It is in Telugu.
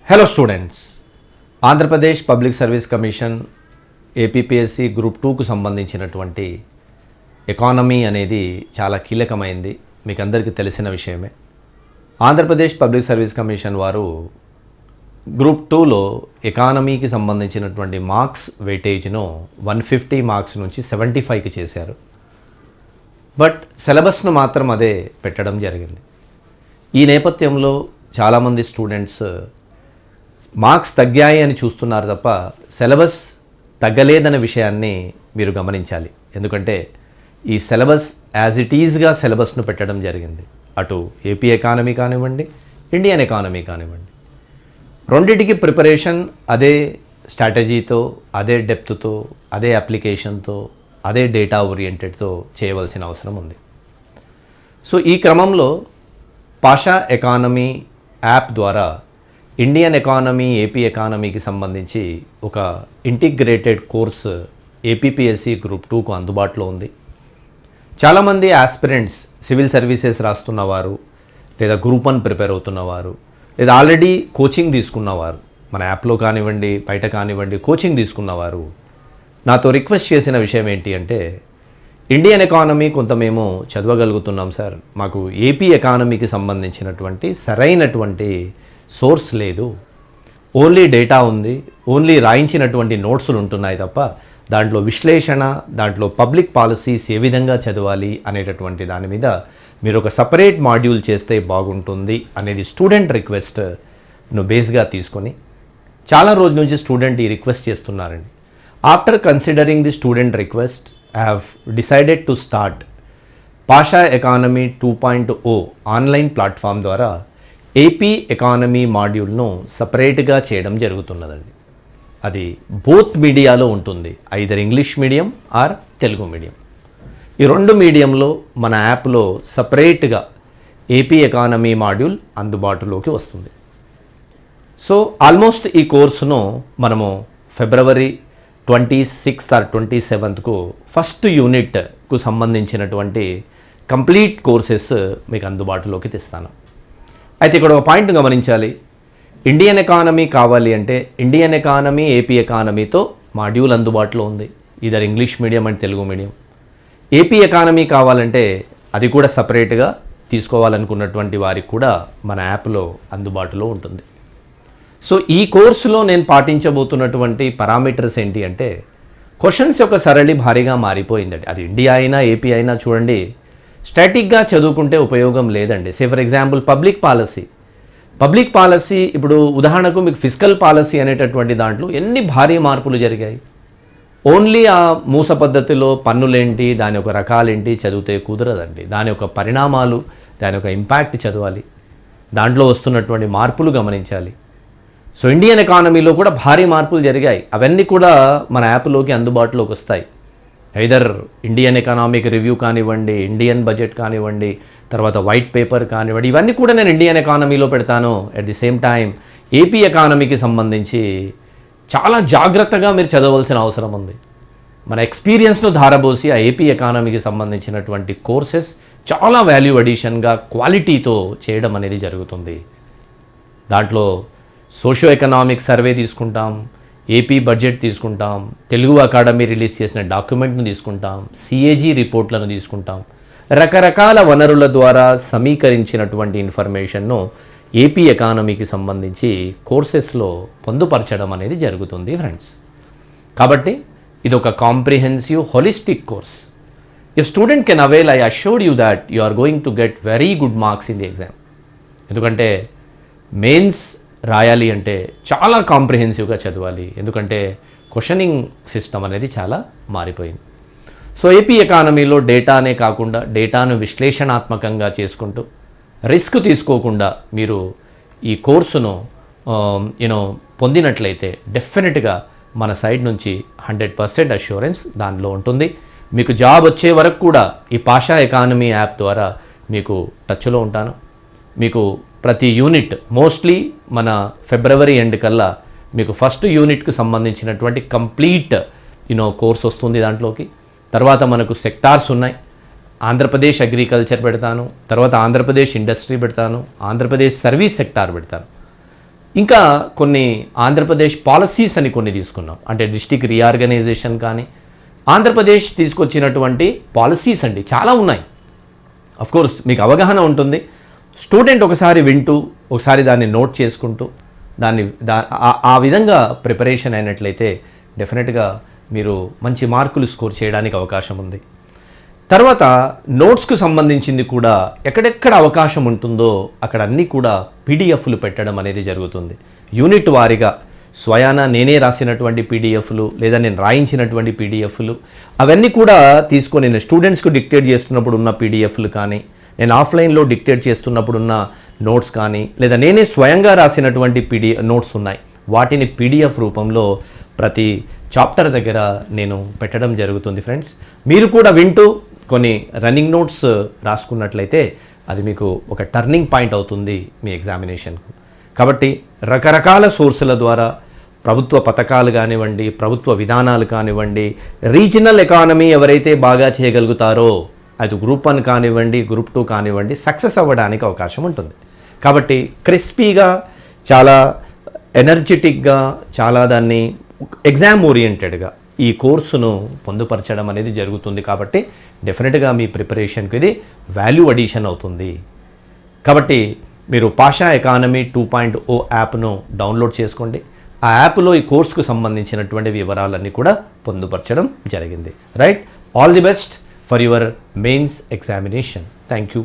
Hello students, Andhra Pradesh public service commission APPSC group 2కు సంబంధించినటువంటి ఎకానమీ అనేది చాలా కీలకమైంది. మీకు అందరికీ తెలిసిన విషయమే. ఆంధ్రప్రదేశ్ పబ్లిక్ సర్వీస్ కమిషన్ వారు గ్రూప్ 2లో ఎకానమీకి సంబంధించినటువంటి మార్క్స్ వెయిటేజ్ను 150 మార్క్స్ నుంచి 75కి చేశారు. బట్ సిలబస్ను మాత్రం అదే పెట్టడం జరిగింది. ఈ నేపథ్యంలో చాలామంది స్టూడెంట్స్ మార్క్స్ తగ్గాయి అని చూస్తున్నారు తప్ప సిలబస్ తగ్గలేదనే విషయాన్ని మీరు గమనించాలి. ఎందుకంటే ఈ సిలబస్ యాజ్ ఇట్ ఈజ్గా సిలబస్ను పెట్టడం జరిగింది. అటు ఏపీ ఎకానమీ కానివ్వండి, ఇండియన్ ఎకానమీ కానివ్వండి, రెండింటికి ప్రిపరేషన్ అదే స్ట్రాటజీతో, అదే డెప్త్తో, అదే అప్లికేషన్తో, అదే డేటా ఓరియంటెడ్తో చేయవలసిన అవసరం ఉంది. సో ఈ క్రమంలో పాషా ఎకానమీ యాప్ ద్వారా ఇండియన్ ఎకానమీ, ఏపీ ఎకానమీకి సంబంధించి ఒక ఇంటిగ్రేటెడ్ కోర్సు ఏపీపీఎస్సీ గ్రూప్ 2కు అందుబాటులో ఉంది. చాలామంది ఆస్పిరెంట్స్ సివిల్ సర్వీసెస్ రాస్తున్నవారు, లేదా గ్రూప్ 1 ప్రిపేర్ అవుతున్నవారు, లేదా ఆల్రెడీ కోచింగ్ తీసుకున్నవారు, మన యాప్లో కానివ్వండి, బయట కానివ్వండి, కోచింగ్ తీసుకున్నవారు నాతో రిక్వెస్ట్ చేసిన విషయం ఏంటి అంటే, ఇండియన్ ఎకానమీ కొంత మేము చదవగలుగుతున్నాం సార్, మాకు ఏపీ ఎకానమీకి సంబంధించినటువంటి సరైనటువంటి సోర్స్ లేదు, ఓన్లీ డేటా ఉంది, ఓన్లీ రాయించినటువంటి నోట్స్లు ఉంటున్నాయి తప్ప దాంట్లో విశ్లేషణ, దాంట్లో పబ్లిక్ పాలసీస్ ఏ విధంగా చదవాలి అనేటటువంటి దాని మీద మీరు ఒక సపరేట్ మాడ్యూల్ చేస్తే బాగుంటుంది అనేది స్టూడెంట్ రిక్వెస్ట్ను బేస్గా తీసుకొని చాలా రోజుల నుంచి స్టూడెంట్ ఈ రిక్వెస్ట్ చేస్తున్నారండి. After considering the student request I have decided to start Pasha economy 2.0 online platform ద్వారా ఏపీ ఎకానమీ మాడ్యూల్ను సపరేట్గా చేయడం జరుగుతున్నదండి. అది బోత్ మీడియాలో ఉంటుంది, either English medium are Telugu medium. ఈ రెండు మీడియంలో మన యాప్లో సపరేట్గా ఏపీ ఎకానమీ మాడ్యూల్ అందుబాటులోకి వస్తుంది. సో ఆల్మోస్ట్ ఈ కోర్సును మనము ఫిబ్రవరి 26th ఆర్ 27th ఫస్ట్ యూనిట్కు సంబంధించినటువంటి కంప్లీట్ కోర్సెస్ మీకు అందుబాటులోకి తెస్తాను. అయితే ఇక్కడ ఒక పాయింట్ గమనించాలి. ఇండియన్ ఎకానమీ కావాలి అంటే ఇండియన్ ఎకానమీ, ఏపీ ఎకానమీతో మాడ్యూల్ అందుబాటులో ఉంది, either English medium and Telugu medium. AP economy కావాలంటే అది కూడా సపరేట్గా తీసుకోవాలనుకున్నటువంటి వారికి కూడా మన యాప్లో అందుబాటులో ఉంటుంది. సో ఈ కోర్సులో నేను పాటించబోతున్నటువంటి పారామీటర్స్ ఏంటి అంటే, క్వశ్చన్స్ యొక్క సరళి భారీగా మారిపోయిందండి. అది ఇండియా అయినా ఏపీ అయినా చూడండి, స్టాటిక్గా చదువుకుంటే ఉపయోగం లేదండి. Say for example public policy ఇప్పుడు ఉదాహరణకు మీకు ఫిస్కల్ పాలసీ అనేటటువంటి దాంట్లో ఎన్ని భారీ మార్పులు జరిగాయి. ఓన్లీ ఆ మూస పద్ధతిలో పన్నులేంటి, దాని యొక్క రకాలేంటి చదివితే కుదరదండి. దాని యొక్క పరిణామాలు, దాని యొక్క ఇంపాక్ట్ చదవాలి, దాంట్లో వస్తున్నటువంటి మార్పులు గమనించాలి. సో ఇండియన్ ఎకానమీలో కూడా భారీ మార్పులు జరిగాయి. అవన్నీ కూడా మన యాప్లోకి అందుబాటులోకి వస్తాయి. ఐదర్ ఇండియన్ ఎకనామిక్ రివ్యూ కానివ్వండి, ఇండియన్ బడ్జెట్ కానివ్వండి, తర్వాత వైట్ పేపర్ కానివ్వండి, ఇవన్నీ కూడా నేను ఇండియన్ ఎకానమీలో పెడతాను. At the same time AP ఎకానమీకి సంబంధించి చాలా జాగ్రత్తగా మీరు చదవలసిన అవసరం ఉంది. మన ఎక్స్పీరియన్స్ను ధారబోసి ఆ ఏపీ ఎకానమీకి సంబంధించినటువంటి కోర్సెస్ చాలా వాల్యూ అడిషన్గా క్వాలిటీతో చేయడం అనేది జరుగుతుంది. దాంట్లో సోషో ఎకనామిక్ సర్వే తీసుకుంటాం, ఏపీ బడ్జెట్ తీసుకుంటాం, తెలుగు అకాడమీ రిలీజ్ చేసిన డాక్యుమెంట్ను తీసుకుంటాం, సిఏజీ రిపోర్ట్లను తీసుకుంటాం. రకరకాల వనరుల ద్వారా సమీకరించినటువంటి ఇన్ఫర్మేషన్ను ఏపీ ఎకానమీకి సంబంధించి కోర్సెస్లో పొందుపరచడం అనేది జరుగుతుంది ఫ్రెండ్స్. కాబట్టి ఇది ఒక comprehensive holistic course. If student can avail, I assure you that you are going to get very good marks in the exam. ఎందుకంటే మెయిన్స్ రాయాలి అంటే చాలా కాంప్రిహెన్సివ్గా చదవాలి. ఎందుకంటే క్వశ్చనింగ్ సిస్టమ్ అనేది చాలా మారిపోయింది. సో ఏపీ ఎకానమీలో డేటానే కాకుండా డేటాను విశ్లేషణాత్మకంగా చేసుకుంటూ రిస్క్ తీసుకోకుండా మీరు ఈ కోర్సును పొందినట్లయితే డెఫినెట్గా మన సైడ్ నుంచి 100% అష్యూరెన్స్ దానిలో ఉంటుంది. మీకు జాబ్ వచ్చే వరకు కూడా ఈ పాషా ఎకానమీ యాప్ ద్వారా మీకు టచ్లో ఉంటాను. మీకు ప్రతి యూనిట్ మోస్ట్లీ మన ఫిబ్రవరి ఎండ్ కల్లా మీకు ఫస్ట్ యూనిట్కి సంబంధించినటువంటి కంప్లీట్ కోర్స్ వస్తుంది దాంట్లోకి. తర్వాత మనకు సెక్టార్స్ ఉన్నాయి. ఆంధ్రప్రదేశ్ అగ్రికల్చర్ పెడతాను, తర్వాత ఆంధ్రప్రదేశ్ ఇండస్ట్రీ పెడతాను, ఆంధ్రప్రదేశ్ సర్వీస్ సెక్టార్ పెడతాను. ఇంకా కొన్ని ఆంధ్రప్రదేశ్ పాలసీస్ అని కొన్ని తీసుకున్నాం. అంటే డిస్ట్రిక్ట్ రీఆర్గనైజేషన్ కానీ ఆంధ్రప్రదేశ్ తీసుకొచ్చినటువంటి పాలసీస్ అండి చాలా ఉన్నాయి. కోర్స్ మీకు అవగాహన ఉంటుంది. స్టూడెంట్ ఒకసారి వింటూ ఒకసారి దాన్ని నోట్ చేసుకుంటూ ఆ విధంగా ప్రిపరేషన్ అయినట్లయితే డెఫినెట్గా మీరు మంచి మార్కులు స్కోర్ చేయడానికి అవకాశం ఉంది. తర్వాత నోట్స్కు సంబంధించింది కూడా ఎక్కడెక్కడ అవకాశం ఉంటుందో అక్కడ అన్నీ కూడా పీడిఎఫ్లు పెట్టడం అనేది జరుగుతుంది. యూనిట్ వారీగా స్వయాన నేనే రాసినటువంటి పీడిఎఫ్లు లేదా నేను రాయించినటువంటి పీడిఎఫ్లు అవన్నీ కూడా తీసుకొని నేను స్టూడెంట్స్కు డిక్టేట్ చేస్తున్నప్పుడు ఉన్న పీడిఎఫ్లు కానీ, నేను ఆఫ్లైన్లో డిక్టేట్ చేస్తున్నప్పుడు ఉన్న నోట్స్ కానీ, లేదా నేనే స్వయంగా రాసినటువంటి నోట్స్ ఉన్నాయి, వాటిని పీడిఎఫ్ రూపంలో ప్రతి చాప్టర్ దగ్గర నేను పెట్టడం జరుగుతుంది. ఫ్రెండ్స్, మీరు కూడా వింటూ కొన్ని రన్నింగ్ నోట్స్ రాసుకున్నట్లయితే అది మీకు ఒక టర్నింగ్ పాయింట్ అవుతుంది మీ ఎగ్జామినేషన్కు. కాబట్టి రకరకాల సోర్సుల ద్వారా ప్రభుత్వ పథకాలు కానివ్వండి, ప్రభుత్వ విధానాలు కానివ్వండి, రీజనల్ ఎకానమీ ఎవరైతే బాగా చేయగలుగుతారో అది గ్రూప్ 1 కానివ్వండి, గ్రూప్ 2 కానివ్వండి, సక్సెస్ అవ్వడానికి అవకాశం ఉంటుంది. కాబట్టి క్రిస్పీగా, చాలా ఎనర్జెటిక్గా, చాలా దాన్ని ఎగ్జామ్ ఓరియంటెడ్గా ఈ కోర్సును పొందుపరచడం అనేది జరుగుతుంది. కాబట్టి డెఫినెట్గా మీ ప్రిపరేషన్కి ఇది వాల్యూ అడిషన్ అవుతుంది. కాబట్టి మీరు పాషా ఎకానమీ 2.0 యాప్ను డౌన్లోడ్ చేసుకోండి. ఆ యాప్లో ఈ కోర్సుకు సంబంధించినటువంటి వివరాలన్నీ కూడా పొందుపరచడం జరిగింది. Right, all the best for your mains examination. Thank you.